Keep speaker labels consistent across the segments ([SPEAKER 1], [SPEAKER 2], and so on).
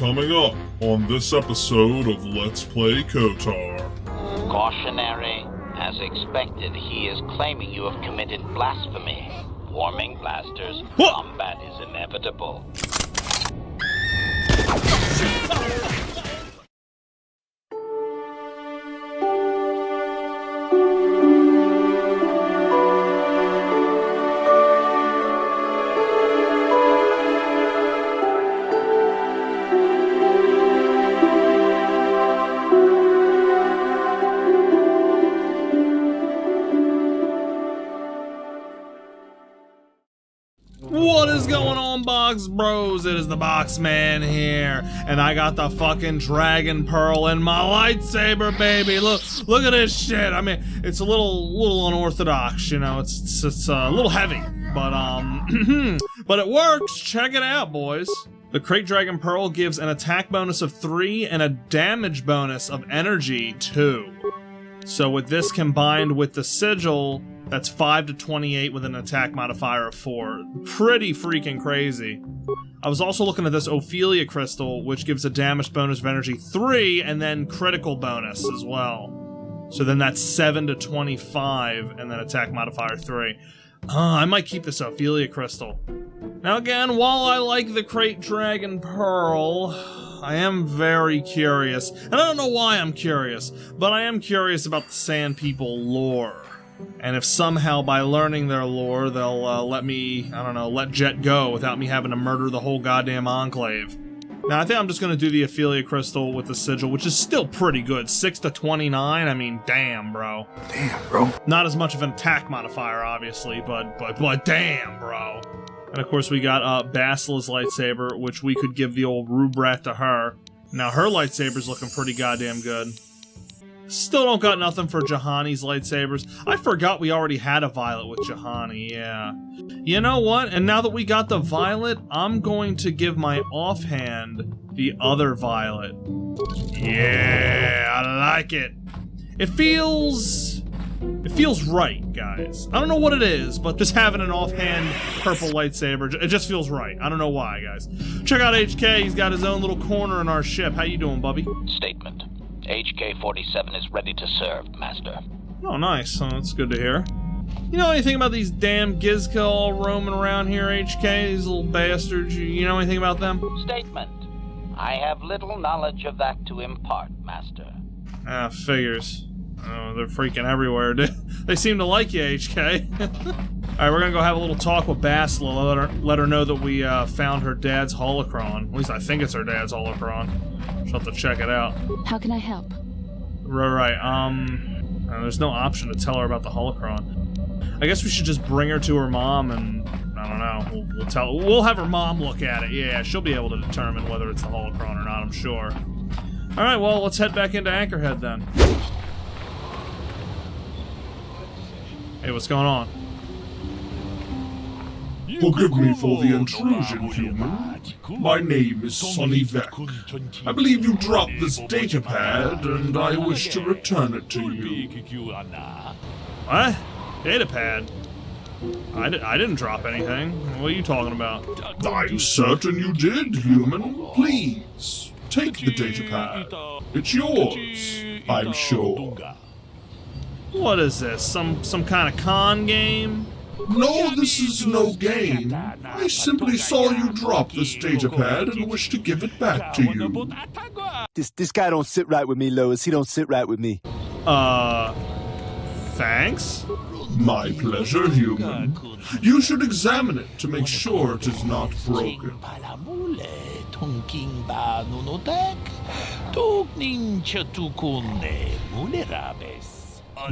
[SPEAKER 1] Coming up on this episode of Let's Play KotOR.
[SPEAKER 2] Cautionary. As expected, he is claiming you have committed blasphemy. Warming blasters, combat is inevitable.
[SPEAKER 3] What is going on, Box Bros? It is the Boxman here, and I got the fucking Dragon Pearl in my lightsaber, baby. Look at this shit. I mean, it's a little unorthodox, you know. It's a little heavy, but but it works. Check it out, boys. The Krayt Dragon Pearl gives an attack bonus of 3 and a damage bonus of energy 2. So with this combined with the sigil, that's 5 to 28 with an attack modifier of 4. Pretty freaking crazy. I was also looking at this Ophelia crystal, which gives a damage bonus of energy 3 and then critical bonus as well. So then that's 7 to 25 and then attack modifier 3. I might keep this Ophelia crystal. Now again, while I like the Krayt Dragon Pearl, I am very curious, and I don't know why I'm curious, but I am curious about the Sand People lore. And if somehow by learning their lore, they'll let me, I don't know, let Jet go without me having to murder the whole goddamn enclave. Now, I think I'm just going to do the Ophelia Crystal with the Sigil, which is still pretty good. 6 to 29, I mean, damn, bro.
[SPEAKER 4] Damn, bro.
[SPEAKER 3] Not as much of an attack modifier, obviously, but damn, bro. And of course, we got Basila's lightsaber, which we could give the old Rubrat to her. Now, her lightsaber's looking pretty goddamn good. Still don't got nothing for Juhani's lightsabers. I forgot we already had a Violet with Juhani, yeah. You know what? And now that we got the Violet, I'm going to give my offhand the other Violet. Yeah, I like it. It feels right, guys. I don't know what it is, but just having an offhand purple lightsaber, it just feels right. I don't know why, guys. Check out HK. He's got his own little corner in our ship. How you doing, Bubby?
[SPEAKER 2] Statement. HK-47 is ready to serve, Master.
[SPEAKER 3] Oh, nice. Oh, that's good to hear. You know anything about these damn Gizka all roaming around here, HK? These little bastards? You know anything about them?
[SPEAKER 2] Statement. I have little knowledge of that to impart, Master.
[SPEAKER 3] Ah, figures. Oh, they're freaking everywhere. They seem to like you, HK. Alright, we're gonna go have a little talk with Basila, let her know that we found her dad's holocron. At least I think it's her dad's holocron. She'll have to check it out.
[SPEAKER 5] How can I help?
[SPEAKER 3] Right, there's no option to tell her about the holocron. I guess we should just bring her to her mom and, I don't know, we'll have her mom look at it. Yeah, she'll be able to determine whether it's the holocron or not, I'm sure. Alright, well, let's head back into Anchorhead then. Hey, what's going on?
[SPEAKER 1] Forgive me for the intrusion, human. My name is Sonny Vec. I believe you dropped this datapad, and I wish to return it to you.
[SPEAKER 3] What? Datapad? I didn't drop anything. What are you talking about?
[SPEAKER 1] I'm certain you did, human. Please, take the datapad. It's yours, I'm sure.
[SPEAKER 3] What is this? Some kind of con game?
[SPEAKER 1] No, this is no game. I simply saw you drop this datapad and wish to give it back to you.
[SPEAKER 4] This guy don't sit right with me, Lois. He don't sit right with me.
[SPEAKER 3] Thanks?
[SPEAKER 1] My pleasure, human. You should examine it to make sure it is not broken.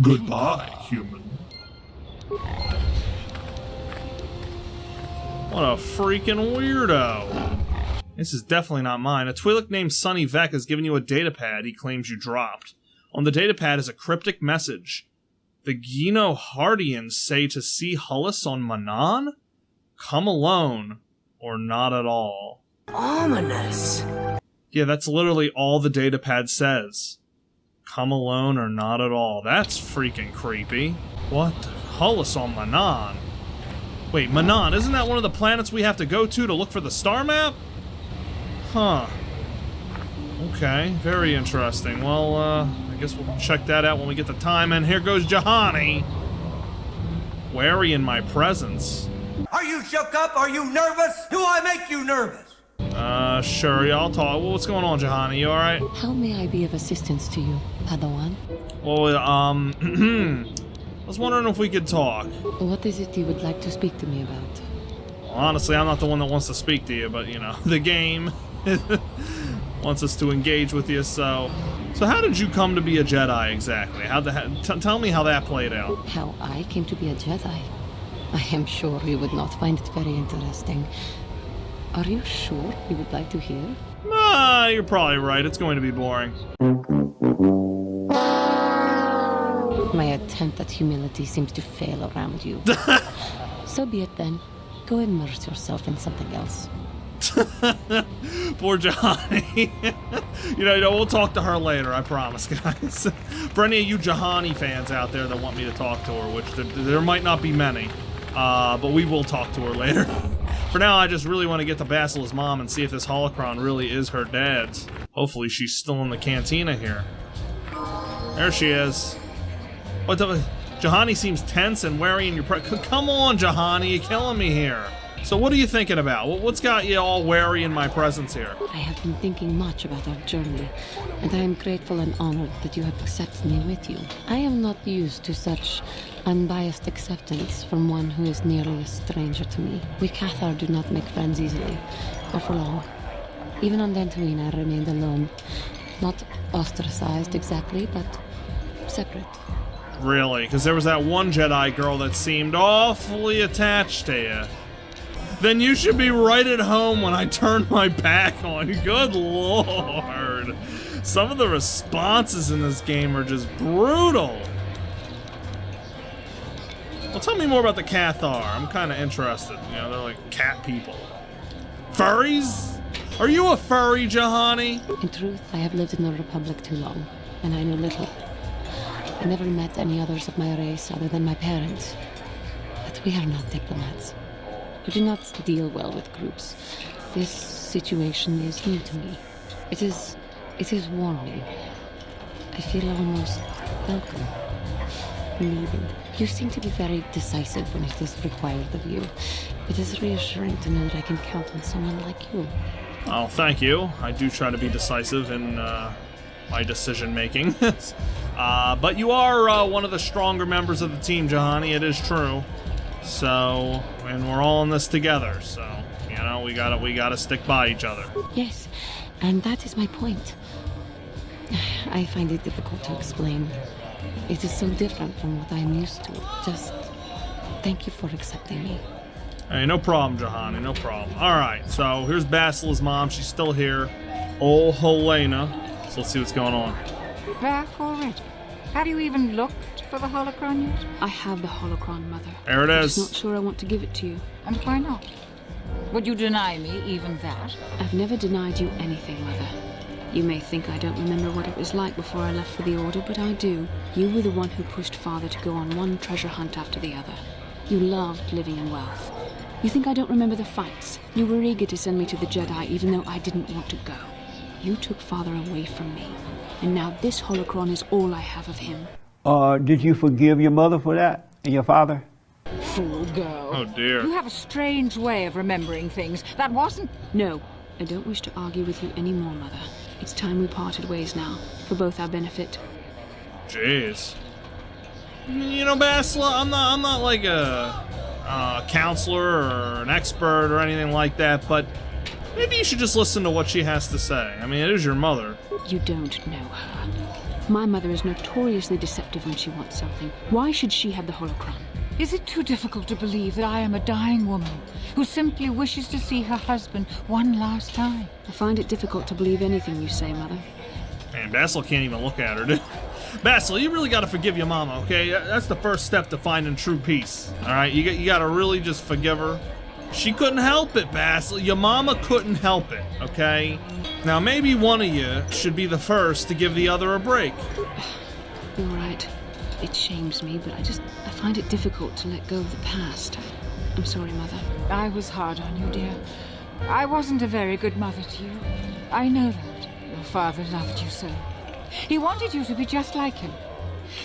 [SPEAKER 1] Goodbye, human.
[SPEAKER 3] What a freaking weirdo. This is definitely not mine. A Twi'lek named Sonny Vec has given you a datapad he claims you dropped. On the datapad is a cryptic message. The ℂℍ𝔸ℕ𝔼𝕃 say to see Hullis on Manan? Come alone, or not at all.
[SPEAKER 6] Ominous.
[SPEAKER 3] Yeah, that's literally all the datapad says. Come alone or not at all. That's freaking creepy. What? Hullis on Manan? Wait, Manan, isn't that one of the planets we have to go to look for the star map? Huh. Okay, very interesting. Well, I guess we'll check that out when we get the time. And here goes Juhani. Wary in my presence.
[SPEAKER 5] Are you shook up? Are you nervous? Do I make you nervous?
[SPEAKER 3] Sure, yeah, I'll talk. Well, what's going on, Juhani? You alright?
[SPEAKER 6] How may I be of assistance to you, Padawan?
[SPEAKER 3] Well, I was wondering if we could talk.
[SPEAKER 6] What is it you would like to speak to me about?
[SPEAKER 3] Well, honestly, I'm not the one that wants to speak to you, but, you know, the game wants us to engage with you, so how did you come to be a Jedi, exactly? Tell me how that played out.
[SPEAKER 6] How I came to be a Jedi? I am sure you would not find it very interesting. Are you sure you would like to hear?
[SPEAKER 3] You're probably right. It's going to be boring.
[SPEAKER 6] My attempt at humility seems to fail around you. So be it then. Go immerse yourself in something else.
[SPEAKER 3] Poor Juhani. you know, we'll talk to her later, I promise, guys. For any of you Juhani fans out there that want me to talk to her, which there might not be many, but we will talk to her later. For now, I just really want to get to Basila's mom and see if this holocron really is her dad's. Hopefully she's still in the cantina here. There she is. What the... Juhani seems tense and wary in your Come on, Juhani, you're killing me here. So what are you thinking about? What's got you all wary in my presence here?
[SPEAKER 6] I have been thinking much about our journey, and I am grateful and honored that you have accepted me with you. I am not used to such unbiased acceptance from one who is nearly a stranger to me. We KotOR do not make friends easily, or for long. Even on Tatooine, I remained alone. Not ostracized exactly, but separate.
[SPEAKER 3] Really? Because there was that one Jedi girl that seemed awfully attached to you. Then you should be right at home when I turn my back on you. Good lord. Some of the responses in this game are just brutal. Well, tell me more about the KotOR. I'm kind of interested. You know, they're like cat people. Furries? Are you a furry, Juhani?
[SPEAKER 6] In truth, I have lived in the Republic too long, and I know little. I never met any others of my race other than my parents. But we are not diplomats. We do not deal well with groups. This situation is new to me. It is warming. I feel almost welcome. Needed. You seem to be very decisive when it is required of you. It is reassuring to know that I can count on someone like you.
[SPEAKER 3] Oh, thank you. I do try to be decisive in my decision making. But you are one of the stronger members of the team, Juhani. It is true. So, and we're all in this together, so, you know, we gotta stick by each other.
[SPEAKER 6] Yes, and that is my point. I find it difficult to explain. It is so different from what I'm used to. Just thank you for accepting me.
[SPEAKER 3] Hey, no problem, Juhani, no problem. Alright, so here's Basila's mom. She's still here. ℂℍ𝔸ℕ𝔼𝕃. So let's see what's going on.
[SPEAKER 7] Back already? Have you even looked for the holocron yet?
[SPEAKER 8] I have the holocron, Mother.
[SPEAKER 3] There it is.
[SPEAKER 8] I'm just not sure I want to give it to you.
[SPEAKER 7] And why not? Would you deny me even that?
[SPEAKER 8] I've never denied you anything, Mother. You may think I don't remember what it was like before I left for the Order, but I do. You were the one who pushed Father to go on one treasure hunt after the other. You loved living in wealth. You think I don't remember the fights? You were eager to send me to the Jedi even though I didn't want to go. You took Father away from me. And now this holocron is all I have of him.
[SPEAKER 9] Did you forgive your mother for that? And your father?
[SPEAKER 7] Fool girl.
[SPEAKER 3] Oh dear.
[SPEAKER 7] You have a strange way of remembering things. That wasn't...
[SPEAKER 8] No, I don't wish to argue with you anymore, Mother. It's time we parted ways now, for both our benefit.
[SPEAKER 3] Jeez. You know, Basila, I'm not like a counselor or an expert or anything like that, but maybe you should just listen to what she has to say. I mean, it is your mother.
[SPEAKER 8] You don't know her. My mother is notoriously deceptive when she wants something. Why should she have the holocron?
[SPEAKER 7] Is it too difficult to believe that I am a dying woman who simply wishes to see her husband one last time?
[SPEAKER 8] I find it difficult to believe anything you say, Mother.
[SPEAKER 3] Man, Basila can't even look at her, dude. Basila, you really gotta forgive your mama, okay? That's the first step to finding true peace, alright? You gotta really just forgive her. She couldn't help it, Basila. Your mama couldn't help it, okay? Now, maybe one of you should be the first to give the other a break.
[SPEAKER 8] You're right. It shames me, but I find it difficult to let go of the past. I'm sorry, Mother.
[SPEAKER 7] I was hard on you, dear. I wasn't a very good mother to you. I know that. Your father loved you so. He wanted you to be just like him.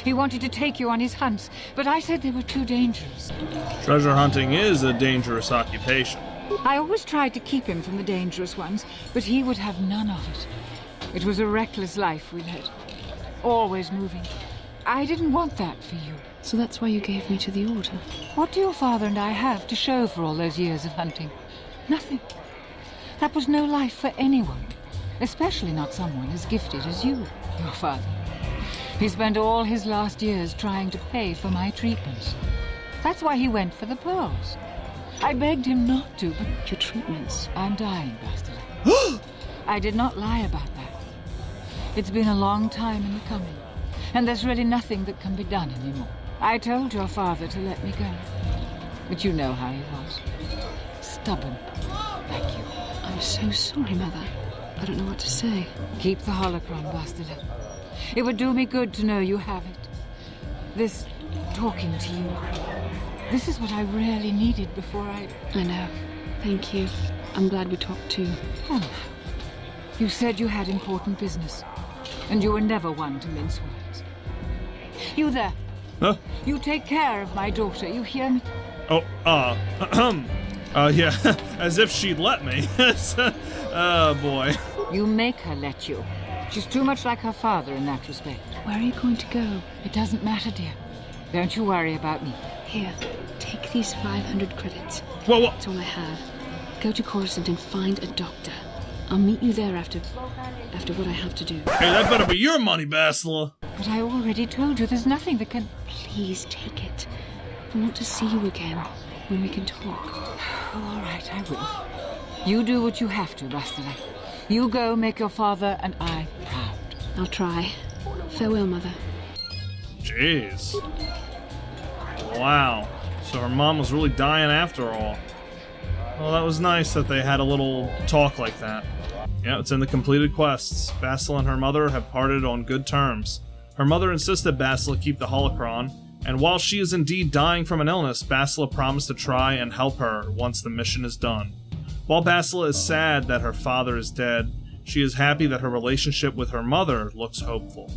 [SPEAKER 7] He wanted to take you on his hunts, but I said they were too dangerous.
[SPEAKER 3] Treasure hunting is a dangerous occupation.
[SPEAKER 7] I always tried to keep him from the dangerous ones, but he would have none of it. It was a reckless life we led. Always moving. I didn't want that for you.
[SPEAKER 8] So that's why you gave me to the Order?
[SPEAKER 7] What do your father and I have to show for all those years of hunting? Nothing. That was no life for anyone. Especially not someone as gifted as you, your father. He spent all his last years trying to pay for my treatments. That's why he went for the pearls. I begged him not to, but...
[SPEAKER 8] Your treatments?
[SPEAKER 7] I'm dying, Bastila. I did not lie about that. It's been a long time in the coming, and there's really nothing that can be done anymore. I told your father to let me go, but you know how he was. Stubborn, like you.
[SPEAKER 8] I'm so sorry, Mother. I don't know what to say.
[SPEAKER 7] Keep the holocron, Bastila. It would do me good to know you have it. This talking to you. This is what I really needed before I
[SPEAKER 8] know. Thank you. I'm glad we talked too.
[SPEAKER 7] Oh, no. You said you had important business, and you were never one to mince words. You there.
[SPEAKER 3] Huh?
[SPEAKER 7] You take care of my daughter, you hear me?
[SPEAKER 3] Oh, yeah, as if she'd let me. Oh, boy.
[SPEAKER 7] You make her let you. She's too much like her father in that respect.
[SPEAKER 8] Where are you going to go?
[SPEAKER 7] It doesn't matter, dear. Don't you worry about me.
[SPEAKER 8] Here, take these 500 credits.
[SPEAKER 3] Whoa, whoa.
[SPEAKER 8] That's all I have. Go to Coruscant and find a doctor. I'll meet you there after what I have to do.
[SPEAKER 3] Hey, that better be your money, Bastila.
[SPEAKER 7] But I already told you there's nothing that can...
[SPEAKER 8] Please take it. I want to see you again when we can talk.
[SPEAKER 7] Oh, all right, I will. You do what you have to, Bastila. You go make your father and I proud.
[SPEAKER 8] I'll try. Farewell, Mother.
[SPEAKER 3] Jeez. Wow. So her mom was really dying after all. Well, that was nice that they had a little talk like that. Yeah, it's in the completed quests. Bastila and her mother have parted on good terms. Her mother insisted Bastila keep the holocron, and while she is indeed dying from an illness, Bastila promised to try and help her once the mission is done. While Bastila is sad that her father is dead, she is happy that her relationship with her mother looks hopeful.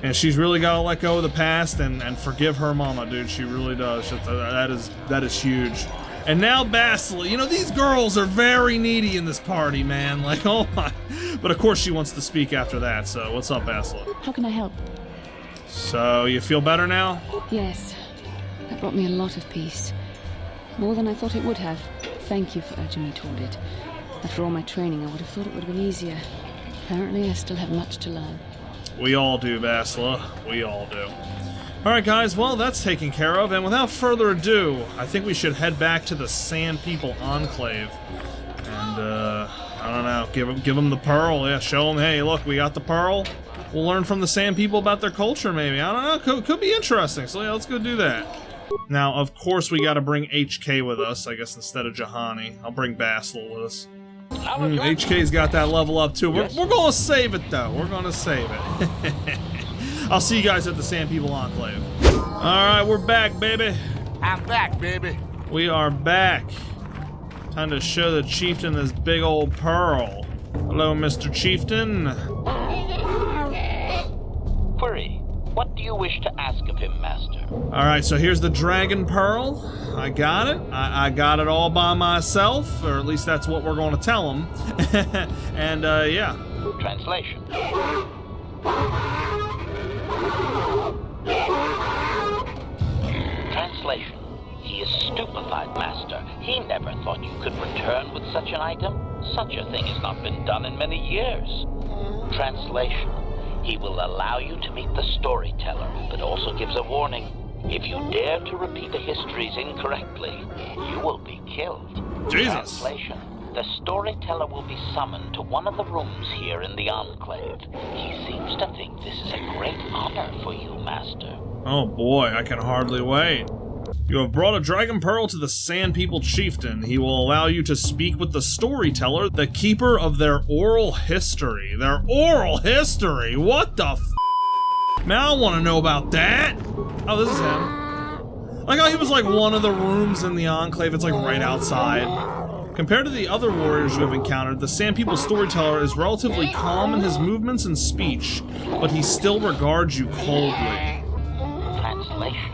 [SPEAKER 3] And she's really got to let go of the past and forgive her mama, dude. She really does. That is huge. And now Bastila, you know, these girls are very needy in this party, man. Like, oh my. But of course she wants to speak after that, so what's up, Bastila?
[SPEAKER 8] How can I help?
[SPEAKER 3] So, you feel better now?
[SPEAKER 8] Yes. That brought me a lot of peace. More than I thought it would have. Thank you for urging me toward it. After all my training, I would have thought it would have been easier. Apparently, I still have much to learn.
[SPEAKER 3] We all do, Bastila. We all do. Alright guys, well that's taken care of, and without further ado, I think we should head back to the Sand People Enclave. And, I don't know, give them the pearl, yeah, show them, hey, look, we got the pearl. We'll learn from the Sand People about their culture, maybe. I don't know, could be interesting, so yeah, let's go do that. Now, of course, we gotta bring HK with us, I guess, instead of Juhani. I'll bring Bastila with us. HK's got that level up, too. We're gonna save it, though. We're gonna save it. I'll see you guys at the Sand People Enclave. Alright, we're back, baby.
[SPEAKER 5] I'm back, baby.
[SPEAKER 3] We are back. Time to show the chieftain this big old pearl. Hello, Mr. Chieftain.
[SPEAKER 2] Query, what do you wish to ask of him, Master?
[SPEAKER 3] Alright, so here's the dragon pearl. I got it. I got it all by myself, or at least that's what we're going to tell him. And, yeah.
[SPEAKER 2] Translation. Translation. He is stupefied, Master. He never thought you could return with such an item. Such a thing has not been done in many years. Translation. He will allow you to meet the storyteller, but also gives a warning. If you dare to repeat the histories incorrectly, you will be killed.
[SPEAKER 3] Jesus.
[SPEAKER 2] Translation. The storyteller will be summoned to one of the rooms here in the Enclave. He seems to think this is a great honor for you, Master.
[SPEAKER 3] Oh boy, I can hardly wait. You have brought a dragon pearl to the Sand People Chieftain. He will allow you to speak with the storyteller, the keeper of their oral history. Their oral history? What the f***? Man, I want to know about that. Oh, this is him. Like how he was like one of the rooms in the Enclave. It's like right outside. Compared to the other warriors you have encountered, the Sand People storyteller is relatively calm in his movements and speech, but he still regards you coldly.
[SPEAKER 2] Translation.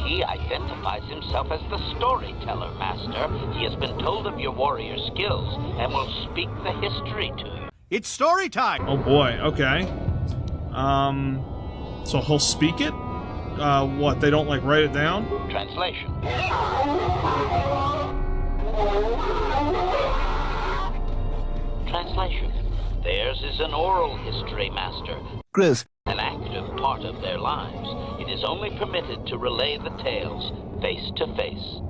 [SPEAKER 2] He identifies himself as the storyteller, Master. He has been told of your warrior skills and will speak the history to you.
[SPEAKER 5] It's story time!
[SPEAKER 3] Oh boy, okay. So he'll speak it? What, they don't, like, write it down?
[SPEAKER 2] Translation. Translation. Theirs is an oral history, Master.
[SPEAKER 4] Chris.
[SPEAKER 2] An active part of their lives. It is only permitted to relay the tales face to face.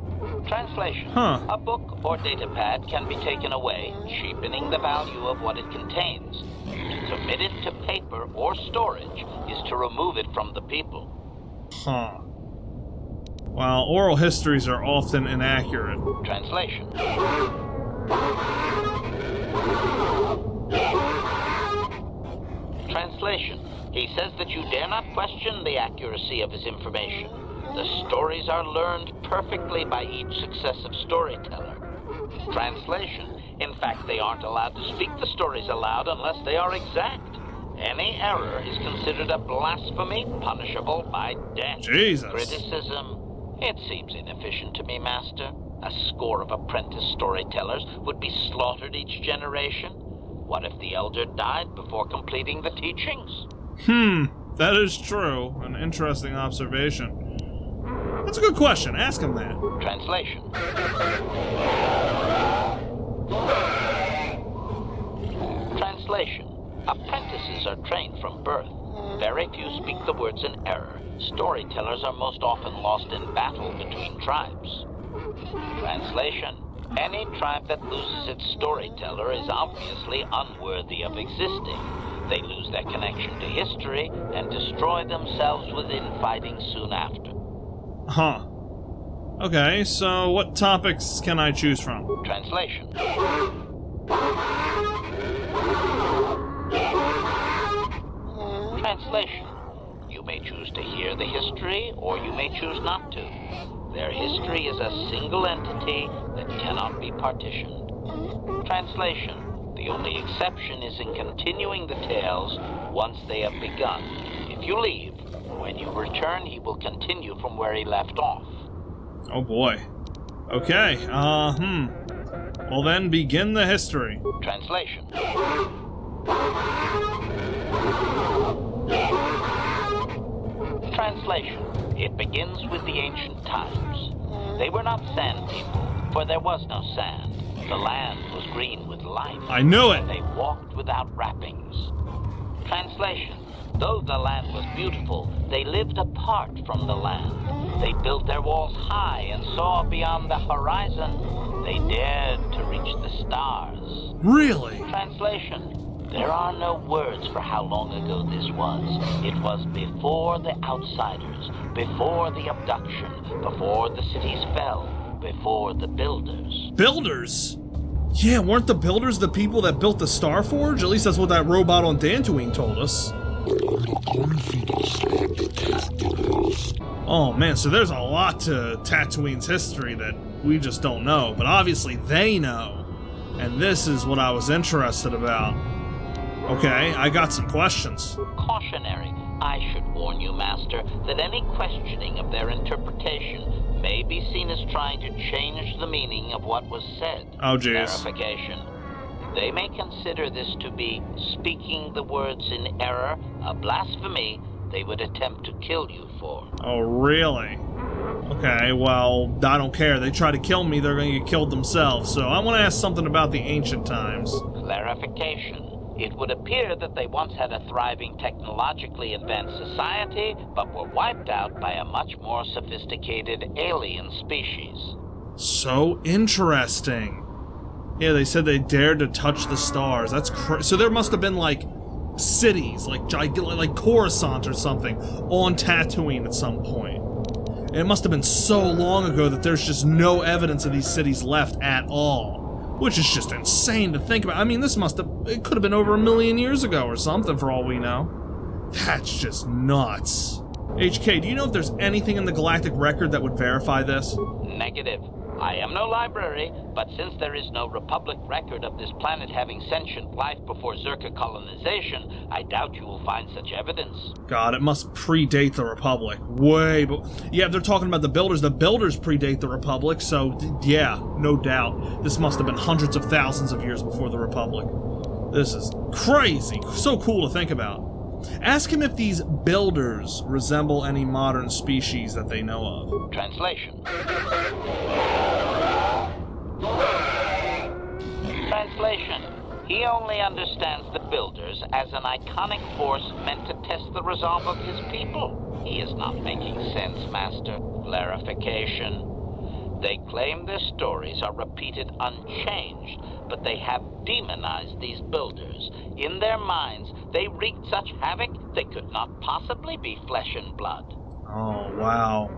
[SPEAKER 2] Translation. A book or datapad can be taken away, cheapening the value of what it contains. To commit it to paper or storage is to remove it from the people.
[SPEAKER 3] While oral histories are often inaccurate.
[SPEAKER 2] Translation. Translation. He says that you dare not question the accuracy of his information. The stories are learned perfectly by each successive storyteller. Translation. In fact, they aren't allowed to speak the stories aloud unless they are exact. Any error is considered a blasphemy punishable by death.
[SPEAKER 3] Jesus.
[SPEAKER 2] Criticism. It seems inefficient to me, Master. A score of apprentice storytellers would be slaughtered each generation. What if the elder died before completing the teachings?
[SPEAKER 3] That is true. An interesting observation. That's a good question. Ask him that.
[SPEAKER 2] Translation. Translation. Apprentices are trained from birth. Very few speak the words in error. Storytellers are most often lost in battle between tribes. Translation. Any tribe that loses its storyteller is obviously unworthy of existing. They lose their connection to history and destroy themselves with infighting soon after.
[SPEAKER 3] Okay, so what topics can I choose from?
[SPEAKER 2] Translation. Translation. You may choose to hear the history, or you may choose not to. Their history is a single entity that cannot be partitioned. Translation. The only exception is in continuing the tales once they have begun. If you leave, when you return, he will continue from where he left off.
[SPEAKER 3] Oh boy. Okay, well then, begin the history.
[SPEAKER 2] Translation. Translation. It begins with the ancient times. They were not sand people, for there was no sand. The land was green with life.
[SPEAKER 3] I knew it!
[SPEAKER 2] And they walked without wrappings. Translation. Though the land was beautiful, they lived apart from the land. They built their walls high and saw beyond the horizon. They dared to reach the stars.
[SPEAKER 3] Really?
[SPEAKER 2] Translation. There are no words for how long ago this was. It was before the outsiders, before the abduction, before the cities fell, before the builders.
[SPEAKER 3] Builders? Yeah, weren't the builders the people that built the Starforge? At least that's what that robot on Tatooine told us. Oh man, so there's a lot to Tatooine's history that we just don't know, but obviously they know. And this is what I was interested about. Okay, I got some questions.
[SPEAKER 2] Cautionary. I should warn you, Master, that any questioning of their interpretation may be seen as trying to change the meaning of what was said.
[SPEAKER 3] Oh, jeez.
[SPEAKER 2] Clarification. They may consider this to be speaking the words in error, a blasphemy they would attempt to kill you for.
[SPEAKER 3] Oh, really? Okay, well, I don't care. They try to kill me, they're going to get killed themselves. So I want to ask something about the ancient times.
[SPEAKER 2] Clarification. It would appear that they once had a thriving technologically advanced society, but were wiped out by a much more sophisticated alien species.
[SPEAKER 3] So interesting. Yeah, they said they dared to touch the stars. That's so there must have been, like, cities, like Coruscant or something, on Tatooine at some point. And it must have been so long ago that there's just no evidence of these cities left at all. Which is just insane to think about. I mean, it could have been over 1 million years ago or something for all we know. That's just nuts. HK, do you know if there's anything in the galactic record that would verify this?
[SPEAKER 2] Negative. I am no library, but since there is no Republic record of this planet having sentient life before ℂ𝑍rka colonization, I doubt you will find such evidence.
[SPEAKER 3] God, it must predate the Republic. Way, but yeah, they're talking about the Builders. The Builders predate the Republic, so yeah, no doubt. This must have been hundreds of thousands of years before the Republic. This is crazy. So cool to think about. Ask him if these Builders resemble any modern species that they know of.
[SPEAKER 2] Translation. Translation. He only understands the Builders as an iconic force meant to test the resolve of his people. He is not making sense, Master. Clarification. They claim their stories are repeated unchanged, but they have demonized these Builders. In their minds, they wreaked such havoc they could not possibly be flesh and blood.
[SPEAKER 3] Oh, wow.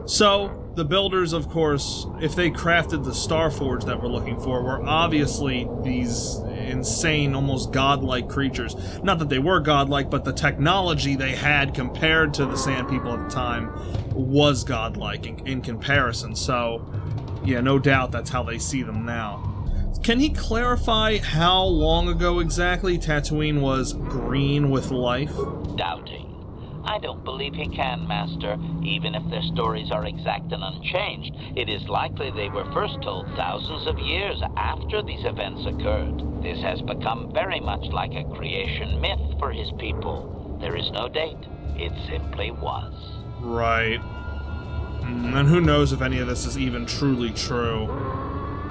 [SPEAKER 3] So, the Builders, of course, if they crafted the Starforge that we're looking for, were obviously these insane, almost godlike creatures. Not that they were godlike, but the technology they had compared to the Sand People at the time was godlike in comparison. So, yeah, no doubt that's how they see them now. Can he clarify how long ago exactly Tatooine was green with life?
[SPEAKER 2] Doubting. I don't believe he can, Master. Even if their stories are exact and unchanged, it is likely they were first told thousands of years after these events occurred. This has become very much like a creation myth for his people. There is no date. It simply was.
[SPEAKER 3] Right. And who knows if any of this is even truly true.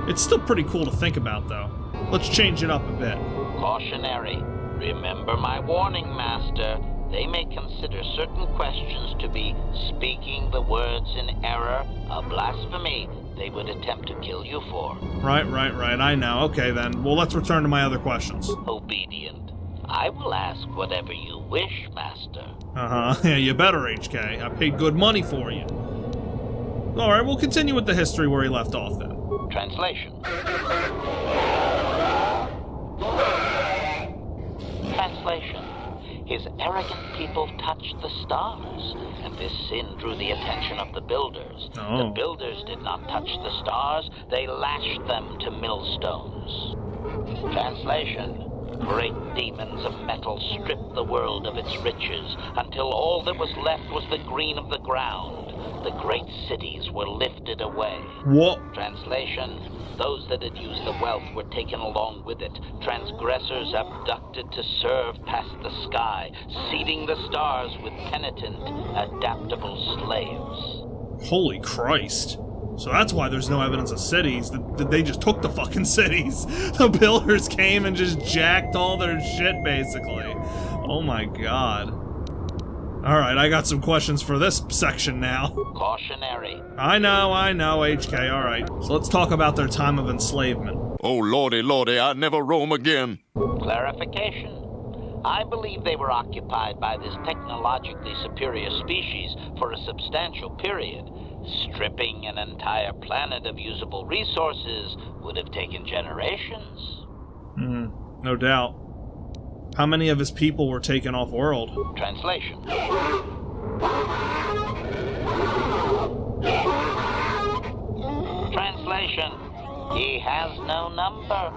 [SPEAKER 3] It's still pretty cool to think about, though. Let's change it up a bit.
[SPEAKER 2] Cautionary. Remember my warning, Master. They may consider certain questions to be speaking the words in error, a blasphemy they would attempt to kill you for.
[SPEAKER 3] Right, I know. Okay, then. Well, let's return to my other questions.
[SPEAKER 2] Obedient. I will ask whatever you wish, Master.
[SPEAKER 3] Uh-huh. Yeah, you better, HK. I paid good money for you. Alright, we'll continue with the history where he left off, then.
[SPEAKER 2] Translation. Translation. His arrogant people touched the stars, and this sin drew the attention of the Builders.
[SPEAKER 3] Oh.
[SPEAKER 2] The Builders did not touch the stars, they lashed them to millstones. Translation. Great demons of metal stripped the world of its riches, until all that was left was the green of the ground. The great cities were lifted away.
[SPEAKER 3] What?
[SPEAKER 2] Translation. Those that had used the wealth were taken along with it. Transgressors abducted to serve past the sky, seeding the stars with penitent, adaptable slaves.
[SPEAKER 3] Holy Christ. So that's why there's no evidence of cities. They just took the fucking cities. The Builders came and just jacked all their shit, basically. Oh my god. Alright, I got some questions for this section now.
[SPEAKER 2] Cautionary.
[SPEAKER 3] I know, HK, alright. So let's talk about their time of enslavement.
[SPEAKER 10] Oh, lordy, I'd never roam again.
[SPEAKER 2] Clarification. I believe they were occupied by this technologically superior species for a substantial period. Stripping an entire planet of usable resources would have taken generations.
[SPEAKER 3] No doubt. How many of his people were taken off-world?
[SPEAKER 2] Translation. Translation. He has no number.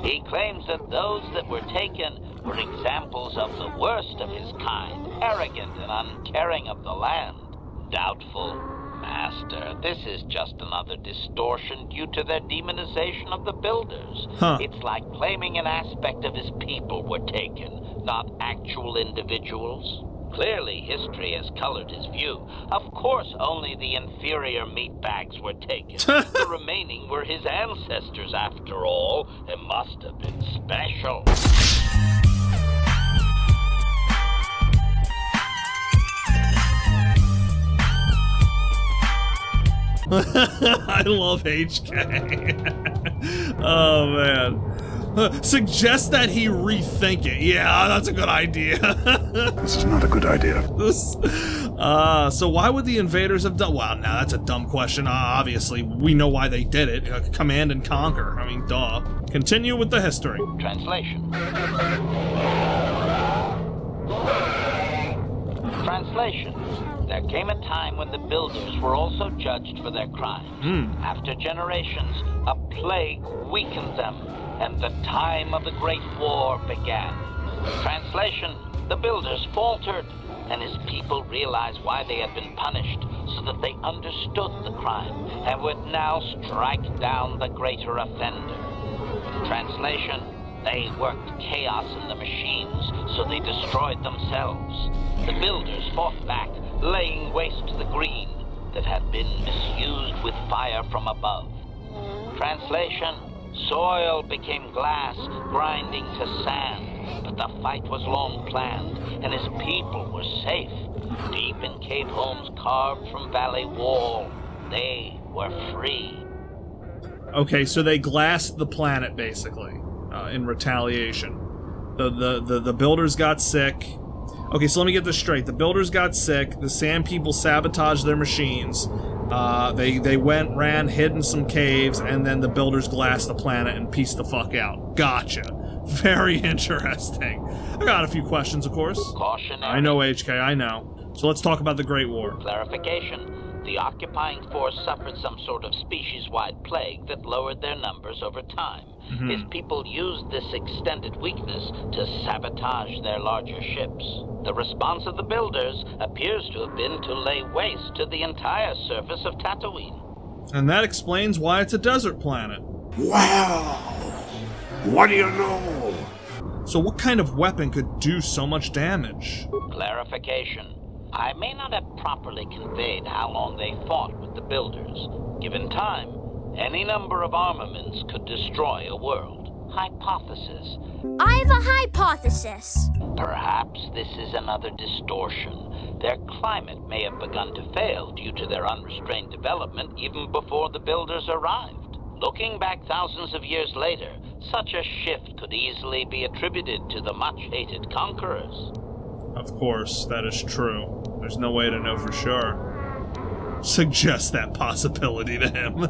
[SPEAKER 2] He claims that those that were taken were examples of the worst of his kind, arrogant and uncaring of the land. Doubtful. Master, this is just another distortion due to their demonization of the Builders. It's like claiming an aspect of his people were taken, not actual individuals. Clearly, history has colored his view. Of course, only the inferior meatbags were taken. The remaining were his ancestors, after all. It must have been special.
[SPEAKER 3] I love HK. Oh, man. Suggest that he rethink it. Yeah, that's a good idea.
[SPEAKER 1] This is not a good idea.
[SPEAKER 3] So why would the invaders have done... Well, now that's a dumb question. Obviously, we know why they did it. Command and conquer. I mean, duh. Continue with the history.
[SPEAKER 2] Translation. Translation. There came a time when the builders were also judged for their crimes. After generations, a plague weakened them, and the time of the Great War began. Translation. The builders faltered, and his people realized why they had been punished, so that they understood the crime, and would now strike down the greater offender. Translation. They worked chaos in the machines, so they destroyed themselves. The builders fought back, laying waste to the green that had been misused with fire from above. Translation. Soil became glass, grinding to sand, but the fight was long planned, and his people were safe. Deep in cave homes carved from valley wall, they were free.
[SPEAKER 3] Okay, so they glassed the planet, basically, in retaliation. The builders got sick. Okay, so let me get this straight. The builders got sick, the Sand People sabotaged their machines, they went, ran, hid in some caves, and then the builders glassed the planet and pieced the fuck out. Gotcha. Very interesting. I got a few questions, of course.
[SPEAKER 2] Cautionary.
[SPEAKER 3] I know, HK, I know. So let's talk about the Great War.
[SPEAKER 2] Clarification. The occupying force suffered some sort of species-wide plague that lowered their numbers over time. His people used this extended weakness to sabotage their larger ships. The response of the builders appears to have been to lay waste to the entire surface of Tatooine.
[SPEAKER 3] And that explains why it's a desert planet.
[SPEAKER 1] Wow! What do you know?
[SPEAKER 3] So what kind of weapon could do so much damage?
[SPEAKER 2] Clarification. I may not have properly conveyed how long they fought with the builders. Given time, any number of armaments could destroy a world. Hypothesis.
[SPEAKER 11] I have a hypothesis.
[SPEAKER 2] Perhaps this is another distortion. Their climate may have begun to fail due to their unrestrained development even before the builders arrived. Looking back thousands of years later, such a shift could easily be attributed to the much-hated conquerors.
[SPEAKER 3] Of course, that is true. There's no way to know for sure. Suggest that possibility to him.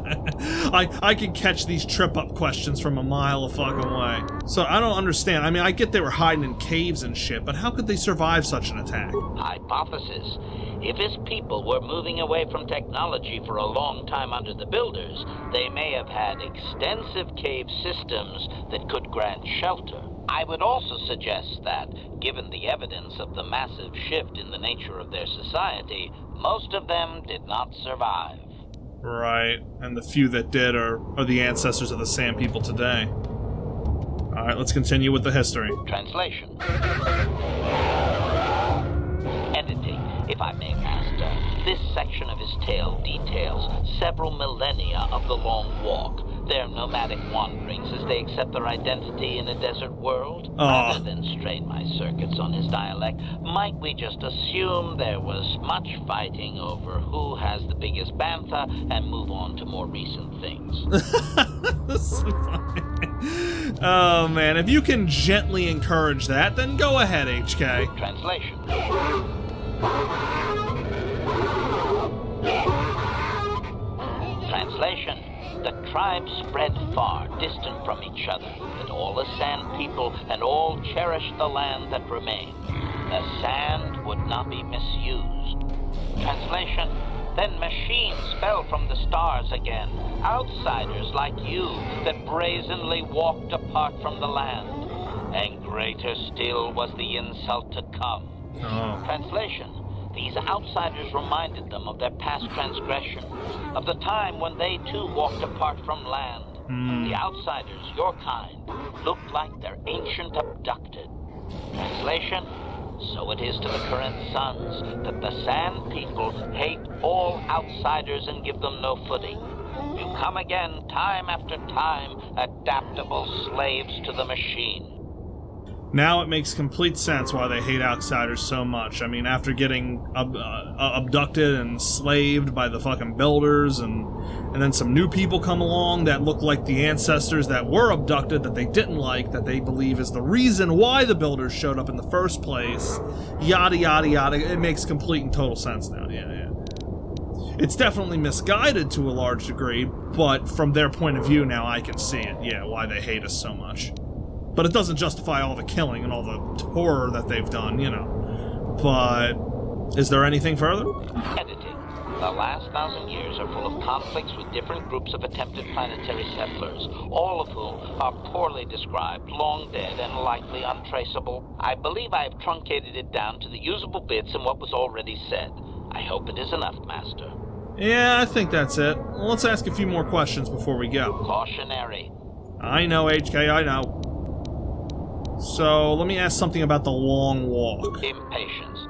[SPEAKER 3] I can catch these trip-up questions from a mile a fucking way. So I don't understand. I mean, I get they were hiding in caves and shit, but how could they survive such an attack?
[SPEAKER 2] Hypothesis. If his people were moving away from technology for a long time under the builders, they may have had extensive cave systems that could grant shelter. I would also suggest that, given the evidence of the massive shift in the nature of their society, most of them did not survive.
[SPEAKER 3] Right, and the few that did are the ancestors of the Sand People today. Alright, let's continue with the history.
[SPEAKER 2] Translation. Editing, if I may, Master. This section of his tale details several millennia of the Long Walk, their nomadic wanderings as they accept their identity in a desert world. Rather than strain my circuits on his dialect, might we just assume there was much fighting over who has the biggest bantha and move on to more recent things?
[SPEAKER 3] This is funny. Oh man, if you can gently encourage that, then go ahead, HK.
[SPEAKER 2] Translation. Translation. The tribes spread far, distant from each other, but all as Sand People and all cherished the land that remained. The sand would not be misused. Translation. Then machines fell from the stars again, outsiders like you that brazenly walked apart from the land. And greater still was the insult to come. Translation. These outsiders reminded them of their past transgression, of the time when they too walked apart from land. The outsiders, your kind, looked like their ancient abducted. Translation. So it is to the current sons that the Sand People hate all outsiders and give them no footing. You come again, time after time, adaptable slaves to the machine.
[SPEAKER 3] Now it makes complete sense why they hate outsiders so much. I mean, after getting abducted and enslaved by the fucking builders, and then some new people come along that look like the ancestors that were abducted, that they didn't like, that they believe is the reason why the builders showed up in the first place. Yada, yada, yada. It makes complete and total sense now. Yeah. It's definitely misguided to a large degree, but from their point of view now, I can see it. Yeah, why they hate us so much. But it doesn't justify all the killing and all the horror that they've done, you know. But Is there anything further?
[SPEAKER 2] Editing. The last 1,000 years are full of conflicts with different groups of attempted planetary settlers, all of whom are poorly described, long dead, and likely untraceable. I believe I have truncated it down to the usable bits in what was already said. I hope it is enough, Master.
[SPEAKER 3] Yeah, I think that's it. Let's ask a few more questions before we go.
[SPEAKER 2] Cautionary.
[SPEAKER 3] I know, HK, I know. So, let me ask something about the long walk.
[SPEAKER 2] Impatience.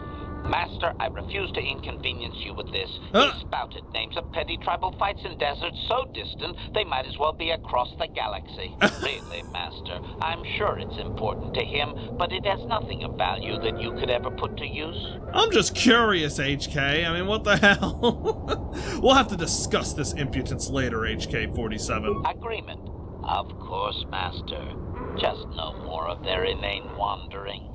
[SPEAKER 2] Master, I refuse to inconvenience you with this. He spouted names of petty tribal fights in deserts so distant, they might as well be across the galaxy. Really, Master, I'm sure it's important to him, but it has nothing of value that you could ever put to use.
[SPEAKER 3] I'm just curious, HK. I mean, what the hell? We'll have to discuss this impudence later, HK-47.
[SPEAKER 2] Agreement. Of course, Master. Just no more of their inane wandering.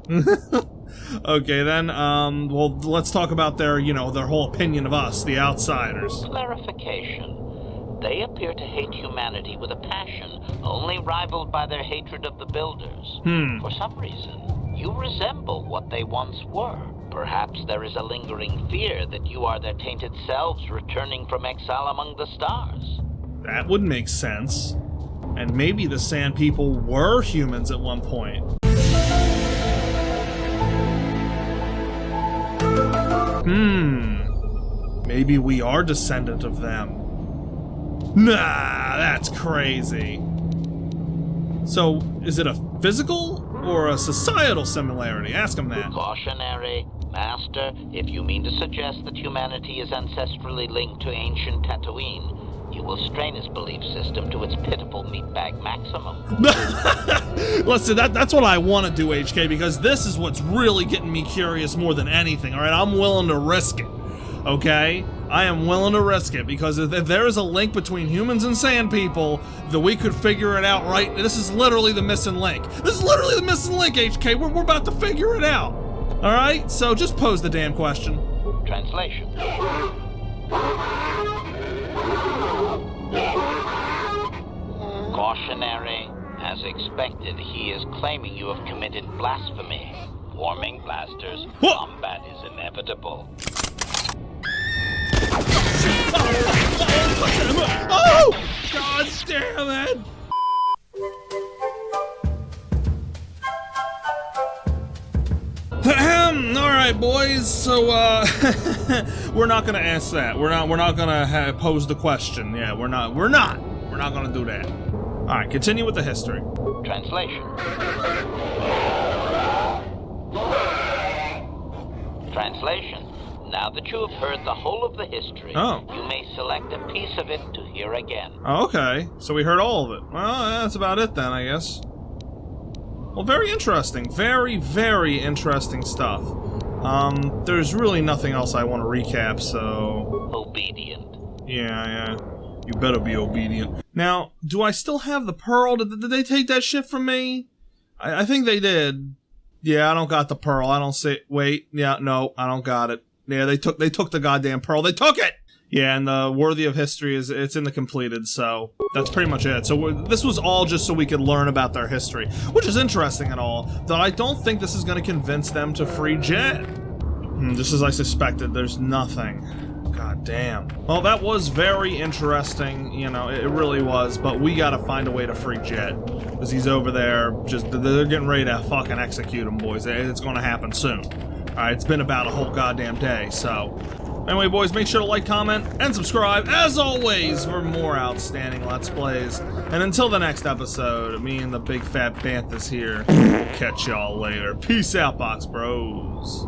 [SPEAKER 3] Okay, then, well, let's talk about their, their whole opinion of us, the outsiders.
[SPEAKER 2] Clarification. They appear to hate humanity with a passion only rivaled by their hatred of the builders. For some reason, you resemble what they once were. Perhaps there is a lingering fear that you are their tainted selves returning from exile among the stars.
[SPEAKER 3] That would make sense. And maybe the Sand People were humans at one point. Maybe we are descendant of them. Nah, that's crazy. So, is it a physical or a societal similarity? Ask him that.
[SPEAKER 2] Cautionary. Master, if you mean to suggest that humanity is ancestrally linked to ancient Tatooine, you will strain his belief system to its pitiful meatbag maximum.
[SPEAKER 3] Listen, that's what I want to do, HK, because this is what's really getting me curious more than anything, alright? I'm willing to risk it, okay? I am willing to risk it, because if there is a link between humans and Sand People, that we could figure it out, right? This is literally the missing link. This is literally the missing link, HK. We're about to figure it out. Alright? So just pose the damn question.
[SPEAKER 2] Translation. Cautionary. As expected, he is claiming you have committed blasphemy. Warming blasters. Combat is inevitable.
[SPEAKER 3] Oh! God damn it! Alright, boys, so, we're not gonna ask that. We're not gonna pose the question. Yeah, we're not gonna do that. Alright, continue with the history.
[SPEAKER 2] Translation. Translation. Now that you have heard the whole of the history, you may select a piece of it to hear again.
[SPEAKER 3] Oh, okay. So we heard all of it. Well, that's about it then, I guess. Well, very interesting. Very, very interesting stuff. There's really nothing else I want to recap, so...
[SPEAKER 2] Obedient.
[SPEAKER 3] Yeah. You better be obedient. Now, do I still have the pearl? Did they take that shit from me? I think they did. Yeah, I don't got the pearl. I don't see... Wait. Yeah, no, I don't got it. Yeah, they took the goddamn pearl. They took it! Yeah, and the Worthy of History it's in the completed, so that's pretty much it. So this was all just so we could learn about their history, which is interesting and all, though I don't think this is going to convince them to free Jed. Just as I suspected, there's nothing. God damn. Well, that was very interesting, it really was, but we gotta find a way to free Jed, because he's over there, they're getting ready to fucking execute him, boys. It's gonna happen soon. Alright, it's been about a whole goddamn day, so... Anyway, boys, make sure to like, comment, and subscribe, as always, for more outstanding Let's Plays. And until the next episode, me and the big fat Banthas here, catch y'all later. Peace out, Box Bros.